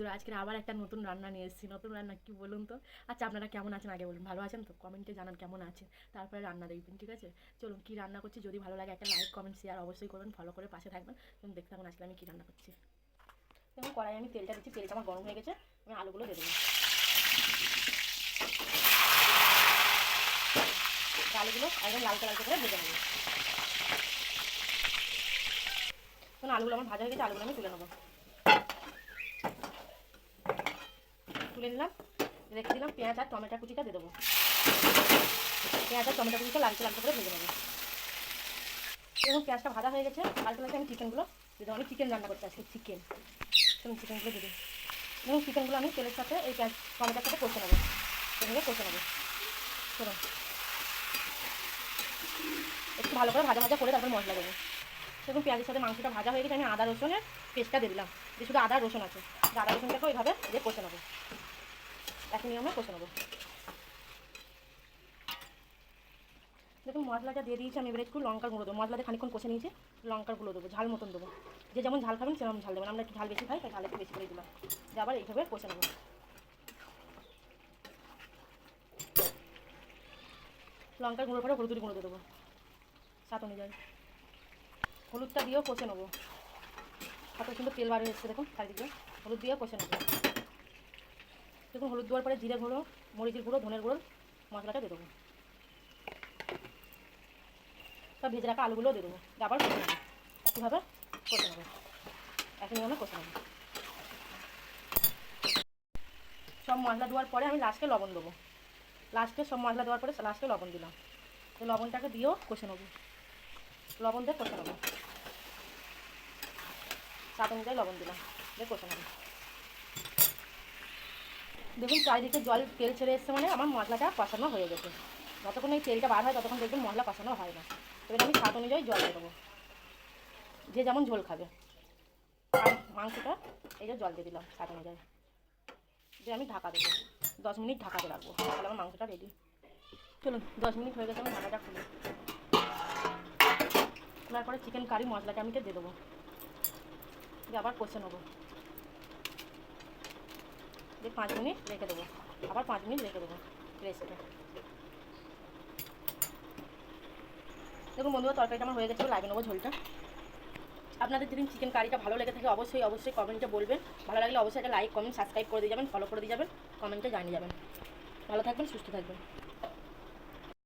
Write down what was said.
বন্ধুরা, আজকে আবার একটা নতুন রান্না নিয়ে এসেছি। নতুন রান্না কি বলুন তো? আচ্ছা, আপনারা কেমন আছেন আগে বলুন। ভালো আছেন তো? কমেন্টে জানান কেমন আছেন, তারপরে রান্না দেখবেন, ঠিক আছে? চলুন, কি রান্না করছি যদি ভালো লাগে একটা লাইক কমেন্ট শেয়ার অবশ্যই করবেন, ফলো করে পাশে থাকবেন। চলুন দেখতে থাকুন আজকে আমি কী রান্না করছি। দেখুন, কড়াই আমি তেলটা দিচ্ছি, তেলটা আমার গরম হয়ে গেছে। আমি আলুগুলো দিয়ে দেবো। আলুগুলো একদম লাল কালার করে ভেজে নেবো। দেখুন, আলুগুলো আমার ভাজা হয়ে গেছে, আলুগুলো আমি তুলে নেবো। তুলে নিলাম, রেখে দিলাম। পেঁয়াজ আর টমেটো কুচিটা দিয়ে দেবো। পেঁয়াজ আর টমেটো কুচিটা লালচে লালচে করে ভেজে নেবো। এবং পেঁয়াজটা ভাজা হয়ে গেছে, লালচে লালচে আমি চিকেনগুলো দিয়ে দেবো। আমি চিকেন রান্না করতে আজকে চিকেন। চলুন চিকেনগুলো দিয়ে দিই। এবং চিকেনগুলো আমি তেলের সাথে এই পেঁয়াজ টমেটোর সাথে কষে নেবো। এভাবে কষে নেবো। চলুন একটু ভালো করে ভাজা ভাজা করে তারপর মশলা দেবো। দেখুন, পেঁয়াজের সাথে মাংসটা ভাজা হয়ে গেছে। আমি আদা রসুনের পেস্টটা দিয়ে দিলাম। যে শুধু আদা রসুন আছে, আদা রসুনটাকে ওইভাবে দিয়ে কষে নেবো। একই নিয়মে কষে নেবো। দেখুন, মশলাটা দিয়ে দিয়েছি আমি। এবারে একটু লঙ্কার গুঁড়ো দেবো। মশলাতে খানিক্ষণ কষে নিয়েছি, লঙ্কার গুঁড়ো দেবো। ঝাল মতন দেবো, যে যেমন ঝাল খাবেন সেরকম ঝাল দেবেন। আমরা একটু ঝাল বেশি খাই, তাই ঝাল একটু বেশি করে দিলাম। দিয়ে আবার এইভাবে কষে নেবো। লঙ্কার গুঁড়োর পরে হলুদের গুঁড়ো দিয়ে দেবো স্বাদ অনুযায়ী। হলুদটা দিয়েও কষে নেবো। কত সুন্দর তেল বার হয়ে এসছে দেখুন চারিদিকে। হলুদ দিয়েও কষে নেবো। দেখুন, হলুদ দেওয়ার পরে জিরে গুঁড়ো, মরিচের গুঁড়ো, ধনের গুঁড়ো মশলাটা দিয়ে দেবো। সব ভেজে রাখা আলুগুলোও দিয়ে দেবো। আবার কষে নেবো, একইভাবে কষে নেবো। একই নিয়মে কষে নেবো। সব মশলা দেওয়ার পরে আমি লাস্টে লবণ দেবো। লাস্টে সব মশলা দেওয়ার পরে লাস্টে লবণ দিলাম। তো লবণটাকে দিয়েও কষে নেবো। লবণ দিয়ে কষে নেবো। স্বাদ অনুযায়ী লবণ দিলাম, দিয়ে কষে নেবো। দেখুন, চারিদিকে জল তেল ছেড়ে এসছে, মানে আমার মশলাটা কষানো হয়ে গেছে। যতক্ষণ এই তেলটা বার হয় ততক্ষণ দেখবেন মশলা কষানো হয় না। এবার আমি স্বাদ অনুযায়ী জল দিয়ে দেবো, যে যেমন ঝোল খাবে। আর মাংসটা এই যে জল দিয়ে দিলাম স্বাদ অনুযায়ী। দিয়ে আমি ঢাকা দেবো। 10 মিনিট ঢাকাতে রাখবো, তাহলে আমার মাংসটা রেডি। চলুন, 10 মিনিট হয়ে গেছে, আমি ঢাকাটা খুলি। খোলার পরে চিকেন কারি মশলাটা আমি দিয়ে দেবো। দিয়ে আবার কষে নেবো। দিয়ে 5 মিনিট রেখে দেবো। আবার 5 মিনিট রেখে দেবো রেস্টে। দেখুন বন্ধুরা, তরকারিটা আমার হয়ে গেছে, লাগিয়ে নেবো ঝোলটা। আপনাদের যদি চিকেন কারিটা ভালো লেগে থাকে অবশ্যই অবশ্যই কমেন্টে বলবেন। ভালো লাগলে অবশ্যই একটা লাইক কমেন্ট সাবস্ক্রাইব করে দিয়ে যাবেন, ফলো করে দিয়ে যাবেন, কমেন্টে জানিয়ে যাবেন। ভালো থাকবেন, সুস্থ থাকবেন।